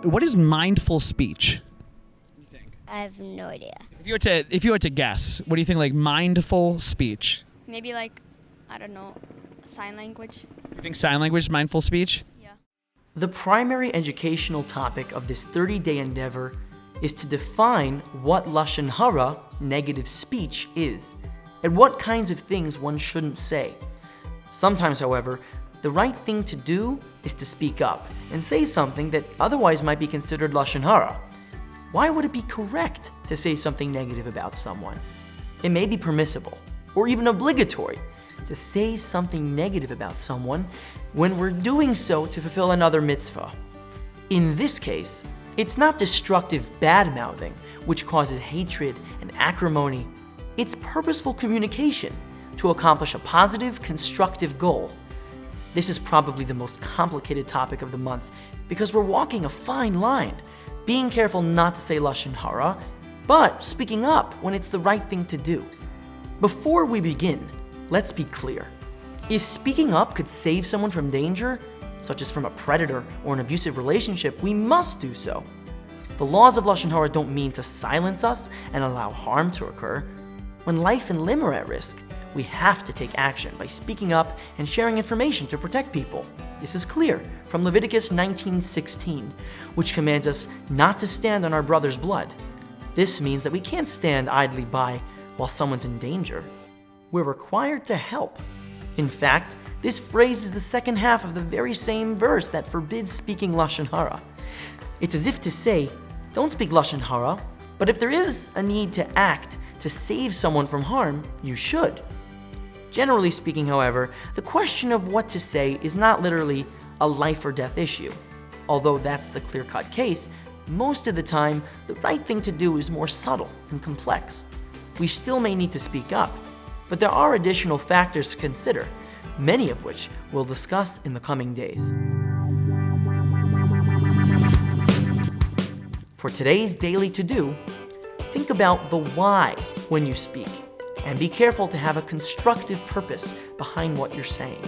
What is mindful speech? What do you think? I have no idea. If you were to guess, what do you think, like mindful speech? Maybe like, I don't know, sign language. You think sign language is mindful speech? Yeah. The primary educational topic of this 30-day endeavor is to define what Lashon Hara, negative speech, is, and what kinds of things one shouldn't say. Sometimes, however, the right thing to do is to speak up and say something that otherwise might be considered Lashon Hara. Why would it be correct to say something negative about someone? It may be permissible, or even obligatory, to say something negative about someone when we're doing so to fulfill another mitzvah. In this case, it's not destructive bad-mouthing, which causes hatred and acrimony. It's purposeful communication to accomplish a positive, constructive goal. This is probably the most complicated topic of the month because we're walking a fine line, being careful not to say Lashon Hara, but speaking up when it's the right thing to do. Before we begin, let's be clear. If speaking up could save someone from danger, such as from a predator or an abusive relationship, we must do so. The laws of Lashon Hara don't mean to silence us and allow harm to occur. When life and limb are at risk, we have to take action by speaking up and sharing information to protect people. This is clear from Leviticus 19:16, which commands us not to stand on our brother's blood. This means that we can't stand idly by while someone's in danger. We're required to help. In fact, this phrase is the second half of the very same verse that forbids speaking Lashon Hara. It's as if to say, don't speak Lashon Hara, but if there is a need to act to save someone from harm, you should. Generally speaking, however, the question of what to say is not literally a life or death issue. Although that's the clear-cut case, most of the time, the right thing to do is more subtle and complex. We still may need to speak up, but there are additional factors to consider, many of which we'll discuss in the coming days. For today's daily to-do, think about the why when you speak, and be careful to have a constructive purpose behind what you're saying.